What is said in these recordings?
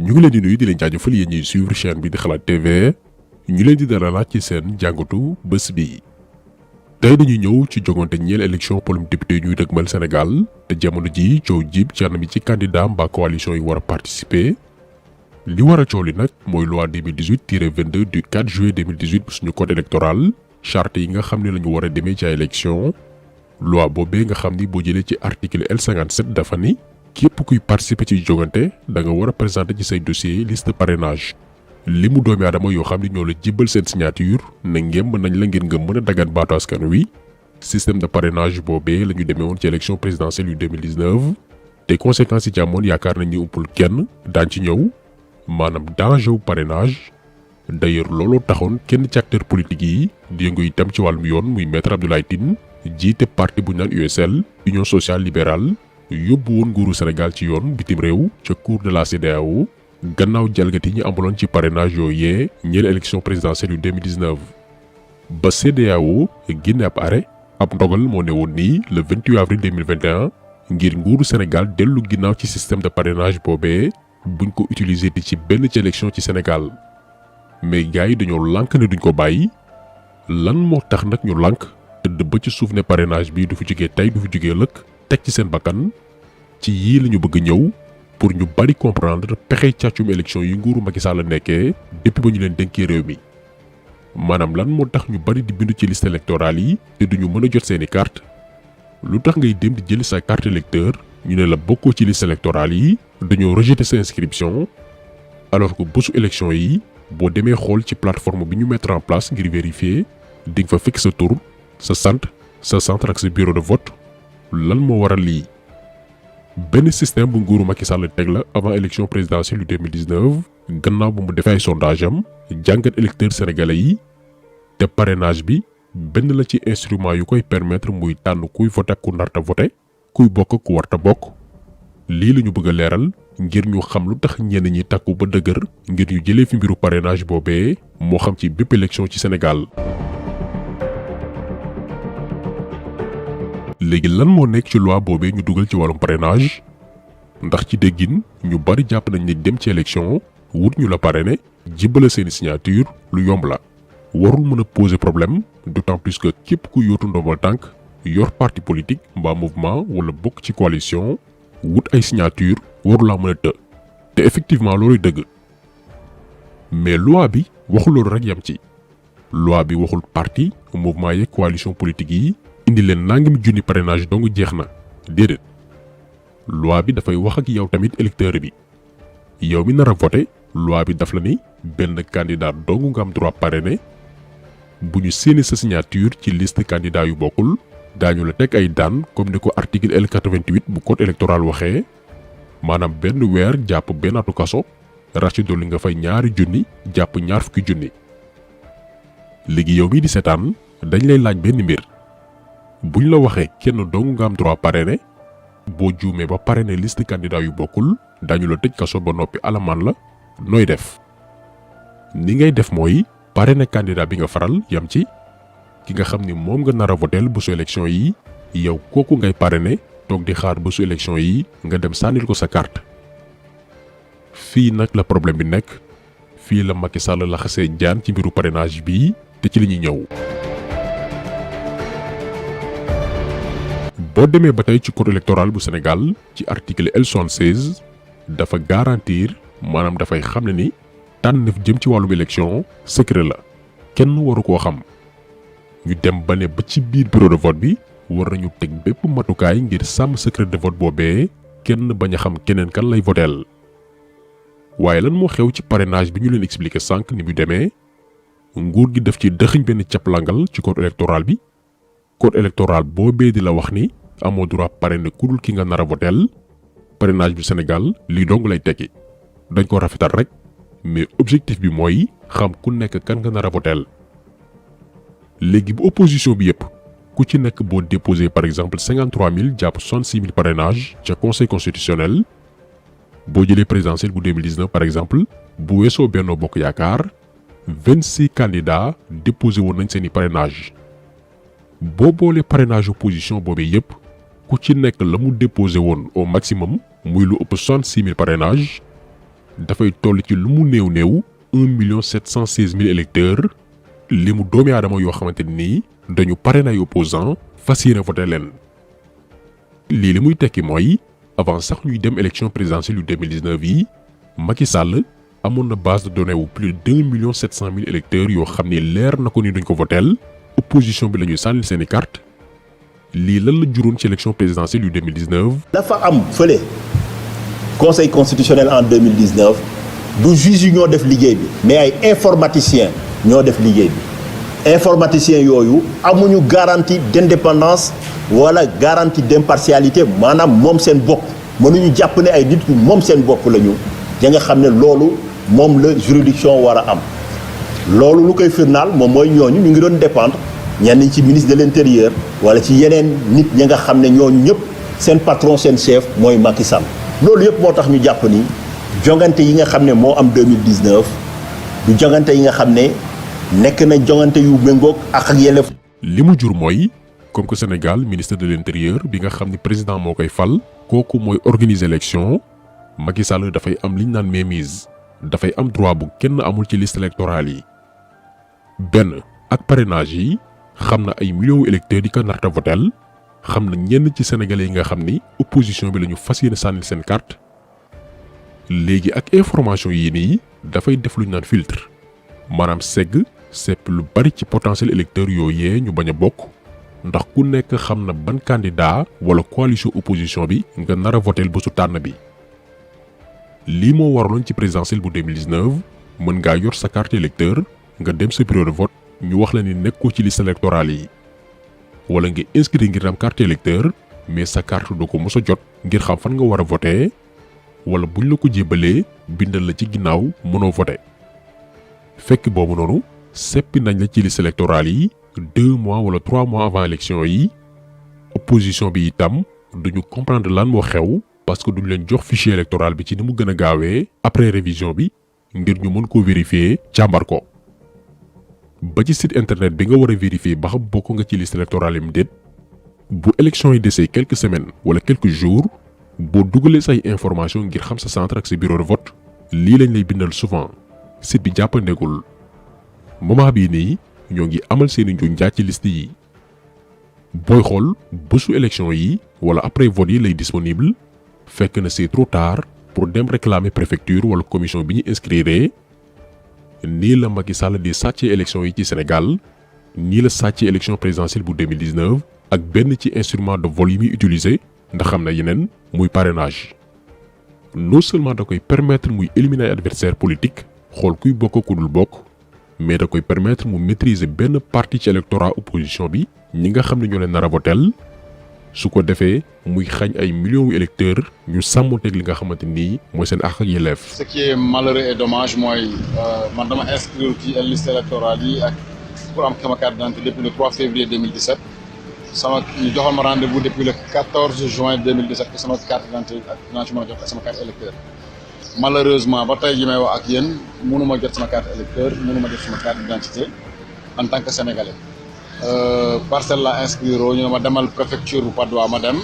ñu ngi leen di nuyu di leen jaajëfal yéen ñuy suivre chaîne bi di Xalaat TV ñu leen di dalalaat ci seen jàngatu bés bi. tey dañuy ñëw ci jogante ñeel élection polum député ñuy dëgmal Sénégal te jamono ji coow jib ci anam ci candidat mbaa coalition yi war a participer. li war a coow li nag mooy loi 2018-22 du 4 juillet 2018 bu suñu code électoral charte yi nga xam ne la ñu war a demee ci ay élection. loi boobee nga xam ni boo jëlee ci article L57 dafa ni képp kuy participer ci jogante da nga war a présenter ci say dossier liste parrainage li mu doomi aadama yoo xam ni ñoo la jébbal seen signature ne ngemb nañ la ngir nga mën a dagan baatu askan wi. système de parrainage boobee la ñu demee woon ci élection présidentielle yu 2019 te conséquences yi ci amoon yaakaar nañ ni umpul kenn daan ci ñëw maanaam danger wu parrainage. d'ailleurs looloo taxoon kenn ci acteur politique yi di yëngu itam ci wàllum yoon muy maître Abdoulaye Tine jiite parti bu ñu naan USL Union sociale libérale yóbbu woon nguuru Sénégal ci yoon bitim réew ca cour de la CEDEAO gannaaw jalgati ñi amuloon ci parrainage yooyee ñeel élection présidentielle yu 2019 ba CEDEAO génne ab arrêt ab ndogal moo ne woon nii le 28 avril 2021 ngir nguuru Sénégal dellu ginnaaw ci système de parrainage boobee buñ ko utiliser di ci benn ci élection ci Sénégal mais gars yi dañoo lànk ne duñ ko bàyyi lan moo tax nag ñu lànk tëdd ba ci suuf ne parrainage bi du fi jógee tey du fi jógee lëkk teg ci seen bakkan ci yii la ñu bëgg ñëw pour ñu bari comprendre pexe càccum élection yi nguuru Macky Sall la nekkee depuis ba ñu leen dénkee réew mi maanaam lan moo tax ñu bari di bindu ci liste électorale yi te duñu mën a jot seeni carte lu tax ngay dem di jëli sa carte électeur ñu ne la bokkoo ci liste électorale yi dañoo rejeter sa inscription alors que bésu élection yi boo demee xool ci plateforme bi ñu mettre en place ngir vérifier di nga fa fekk sa tur sa sant sa centre ak sa bureau de vote lan moo waral lii benn système bu nguuru Macky Sall teg la avant élection présidentielle yu 2019 gannaaw bu mu defee ay sondage am jàngat électeurs sénégalais yi te parrainage bi benn la ci instrument yu koy permettre muy tànn kuy voté ak ku narta voté kuy bokk ku warta bokk lii la ñu bëgg a leeral ngir ñu xam lu tax ñenn ñi takku ba dëgër ngir ñu jëlee fi mbiru parrainage boobee moo xam ci bépp élection ci Sénégal. léegi lan moo nekk ci loi boobee ñu dugal ci wàllum parrainage ndax ci déggin ñu bari jàpp nañ ne dem ci élection wut ñu la parrainé jibbala seeni signature lu yomb la warul mën a poser problème d'autant plus que képp ku yootu ndombal tànk yor parti politique mbaa mouvement wala bokk ci coalition wut ay signature waru laa mën a të te effectivement looluy dëgg mais loi bi waxul loolu rek yam ci loi bi waxul parti mouvement yeeg coalition politique yi indi leen nangami junni parrainage dong jeex na déedéet loi bi dafay wax ak yow tamit électeur bi yow mi nar a voté loi bi daf la ni benn candidat dong nga am droit parrainé bu ñu séenee sa signature ci liste candidat yu bokkul daañu la teg ay daan comme ni ko article L88 bu code électoral waxee maanaam benn weer jàpp benn atu kaso rax ci dolli nga fay ñaari junni jàpp ñaar fukki junni. léegi yow mi di seetaan dañ lay laaj benn mbir buñ la waxee kenn dong nga am droit parrainé boo juumee ba parrainé liste candidat yu bokkul daañu la tëj kaso ba noppi alamaan la nooy def ni ngay def mooy parrainé candidat bi nga faral yam ci ki nga xam ni moom nga nar a votel bésu élection yi yow kooku ngay parrainé toog di xaar bésu élection yi nga dem sànnil ko sa carte. fii nag la problème bi nekk fii la Macky Sall la xasee jaan ci mbiru parrainage bii te ci li ñuy ñëw. boo demee ba tey ci code électoral bu Sénégal ci article L76 dafa garantir maanaam dafay xam ne ni tànneef jëm ci wàllum élection secret la kenn waru koo xam. ñu dem ba ne ba ci biir bureau de vote bi war nañu teg bépp matukaay ngir sàmm secret de vote boobee kenn bañ a xam keneen kan lay voteel. waaye lan moo xew ci parrainage bi ñu leen expliqué sànq ni mu demee nguur gi def ci dëxiñ benn caplangal ci code électoral bi code électoral boobee di la wax ni amoo droit parrainer ku dul ki nga nar a voteel parrainage bi Sénégal lii dong lay tekki dañ ko rafetal rek mais objectif bi mooy xam ku nekk kan nga nar a voteel. léegi bu opposition bi yëpp ku ci nekk boo déposé par exemple 53 000 jàpp 66 000 parrainage ca conseil constitutionnel boo jëlee présidentielle bu 2019 par exemple bu weesoo Benno Bokk Yaakaar 26 candidats déposé woon nañ seeni parrainage boo boolee parrainage opposition boobee yëpp ku ci nekk la mu déposé woon au maximum muy lu ëpp 66 000 parrainage dafay toll ci lu mu néew 1,716,000 électeurs limu doomi aadama yoo xamante ni dañu parrainé ay opposants fas yéene voté leen. lii li muy tekki mooy avant sax ñuy dem élection présidentielle yu 2019 yi Macky Sall amoon na base de données wu plus de 2,700,000 électeurs yoo xam ni leer na ko ni duñ ko voteel opposition bi la ñuy sànnil seeni carte. lii lan la juróon ci élection présidentielle yu 2019. dafa am fële conseil constitutionnel en 2019 du juge yi ñoo def liggéey bi mais ay informaticiens ñoo def liggéey bi informaticiens yooyu amuñu garantie d'indépendance wala garantie d'impartialité maanaam moom seen bopp mënuñu jàpp ne ay nit ñu moom seen bopp lañu ya nga xam ne loolu moom la juridiction war a am loolu lu koy firnaal moom mooy ñooñu ñu ngi doon dépendre ñenn ci ministre de l'intérieur wala ci yeneen nit ñi nga xam ne ñooñu ñëpp seen patron seen chef mooy Macky Sall loolu yëpp moo tax ñu jàpp ni jongante yi nga xam ne moo am 2019 du jongante yi nga xam ne nekk na jongante yu méngoog ak yelleef. li mu jur mooy comme que Sénégal ministre de l'intérieur bi nga xam ni président moo koy fal kooku mooy organiser élection Macky Sall dafay am liñ naan mainmise dafay am droit bu kenn amul ci liste électorale yi benn ak parrainage yi xam na ay millions électeurs di ko narta votel xam na ñenn ci sénégalais yi nga xam ni opposition bi la ñu fas yéene sànnil seen carte léegi ak information yii nii dafay def lu ñu naan filtre maanaam segg sepp lu bari ci potentiel électeur yooyee ñu bañ a bokk ndax ku nekk xam na ban candidat wala coalition opposition bi nga nar a votel bésu tànn bi. lii moo waraloon ci présidentielle bu 2019 mën ngaa yor sa carte électeur nga dem sa bureau de vote ñu wax la ni nekkoo ci liste électorale yi wala nga inscrit ngir am carte électeur mais sa carte doo ko mos a jot ngir xam fan nga war a voter wala buñ la ko jébalee bindal la ci ginnaaw mënoo voter fekk boobu noonu seppi nañ la ci liste électorale yi 2 mois wala 3 mois avant élection yi opposition bi itam duñu comprendre lan moo xew parce que duñ leen jox fichier électoral bi ci ni mu gën a gaawee après révision bi ngir ñu mën koo vérifier càmbar ko ba ci site internet bi nga war a vérifier ba xam bokk nga ci liste électorale yi mu déet bu élection yi desee quelques semaines wala quelques jours boo dugalee say information ngir xam sa centre ak sa bureau de vote lii lañ lay bindal souvent site bi jàppandegul moment bii nii ñoo ngi amal seeni njuñ njaaj ci liste yi booy xool bésu élection yi wala après vote yi lay disponible fekk na c'est trop tard pour dem réclamer préfecture wala commission bi ñu inscrire. nii la Macky Sall di sàccee élection yi ci Sénégal nii la sàccee élection présidentielle bu 2019 ak benn ci instrument de vol yi muy utiliser ndax xam na yeneen muy parrainage non seulement da koy permettre muy éliminer ay adversaire politique xool kuy bokk ku dul bokk mais da koy permettre mu maîtriser benn parti ci électorat opposition bi ñi nga xam ne ñoo leen nar a votel su ko defee muy xañ ay millions yu électeurs ñu sàmmonteeg li nga xamante ni mooy seen àq ak yelleef. ce qui est malheureux et dommage mooy man dama inscrire ci liste électorale yi ak pour am sama carte d'identité depuis le 3 février 2017 ñu joxoon ma rendez-vous depuis le 14 juin 2017 que sama carte d'identité ak dinaa ci mën a jot ak sama carte électeur malheureusement ba tey ji may wax ak yéen mënuma jot sama carte électeur mënuma jot sama carte d'identité en tant que sénégalais. Parcelle la inscrire ñu ne ma demal préfecture bu Patte d'Oie ma dem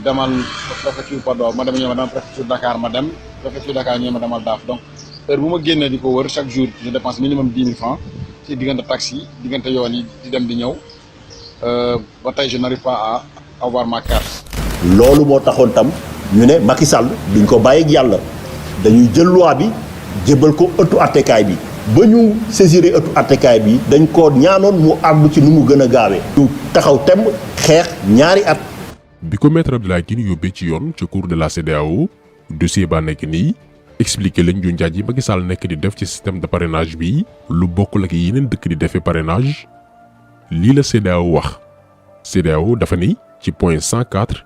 demal préfecture Patte d'Oie ma dem ñu ne ma demal préfecture Dakar ma dem préfecture Dakar ñu ne ma demal Daaf donc heure bu ma génnee di ko wër chaque jour je dépense minimum 10 000 francs ci diggante taxi diggante yoon yi di dem di ñëw ba tey je n'arrive pas à avoir ma carte. loolu moo taxoon tam ñu ne Macky Sall duñ ko bàyyi ak yàlla dañuy jël loi bi jébal ko ëttu attekaay bi. ba ñu saisir ëttu attekaay bi dañ ko ñaanoon mu àddu ci nu mu gën a gaawee. ñu taxaw temb xeex ñaari at. bi ko maître Abdoulaye Tine yóbbee ci yoon ca cour de la CEDEAO dossier ba nekk nii expliqué lañ ju njaaj yi Macky Sall nekk di def ci système de parrainage bi lu bokkul ak yeneen dëkk di defee parrainage lii la CEDEAO wax. CEDEAO dafa ni ci point 104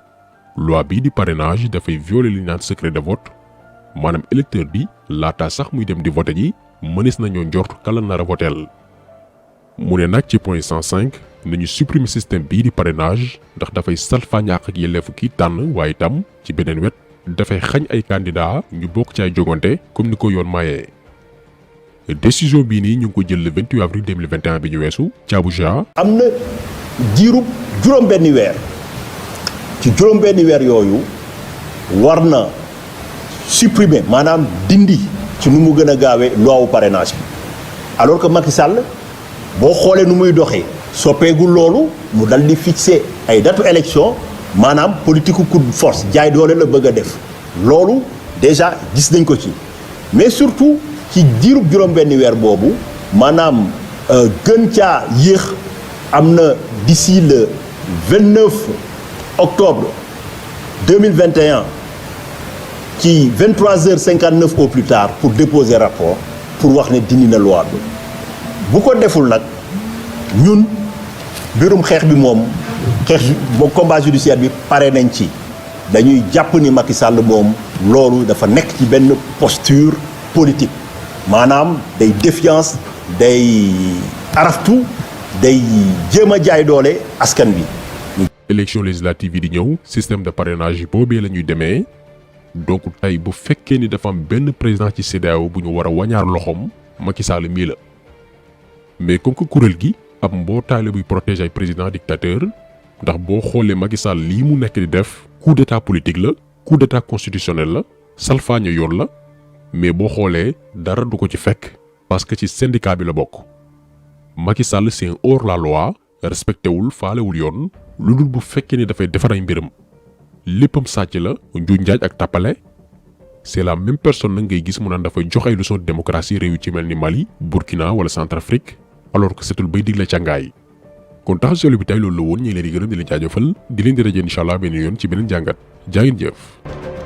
loi bii di parrainage dafay violer li naan secret de vote maanaam électeur bi laata sax muy dem di vote ji. mënees nañoo njort kala nar a voteel mu ne nag ci point 105 nañu supprimer système bii di parrainage ndax dafay salfaañe àq ak yelleefu kii tànn waaye itam ci beneen wet dafay xañ ay candidat ñu bokk ci ay jogante comme ni ko yoon mayee. décision bii nii ñu ngi ko jël le 28 avril 2021 bi ñu weesu ci Abuja. am na diirub juróom-benni weer ci juróom-benni weer yooyu war na supprimer maanaam dindi ci nu mu gën a gaawee loi wu parrainage bi alors que Macky Sall boo xoolee nu muy doxee soppeegul loolu mu dal di fixer ay datu élection maanaam politique coup de force jaay doole la bëgg a def loolu déjà gis nañ ko ci mais surtout ci diirub juróom-benni weer boobu maanaam gën caa yéex am na d'ici le 29 octobre 2021 ci 23h59 au plus tard pour déposer rapport pour wax ne dindi na loi bi bu ko deful nag ñun mbirum xeex bi moom combat judiciaire bi pare nañ ci dañuy jàpp ni Macky Sall moom loolu dafa nekk ci benn posture politique maanaam day défiance day araftu day jéem a jaay doole askan bi. élection législative yi di ñëw système de parrainage yi boobee la ñuy demee donc tey bu fekkee ni dafa am benn président ci CEDEAO bu ñu war a wañaar loxoom Macky Sall mii la mais comme que kuréel gi ab mbootaay la buy protéger ay président dictateur ndax boo xoolee Macky Sall lii mu nekk di def coup d'état politique la coup d'état constitutionnel la salfaañe yoon la mais boo xoolee dara du ko ci fekk parce que ci syndicat bi la bokk Macky Sall c'est un hors la loi respecté wul faalewul yoon lu dul bu fekkee ni dafay defar ay mbiram léppam sàcc la njuuj njaaj ak tàppale c'est la même personne nag ngay gis mu naan dafay jox ay leçon de démocratie réew ci mel ni Mali Burkina wala Centrafrique alors que setul bay digle càngaay kon tax solo bi tey loolu la woon ñu ngi leen di gërëm di leen jaajëfal di leen di rajo incha allah benn yoon ci beneen jàngat jaa ngeen jëf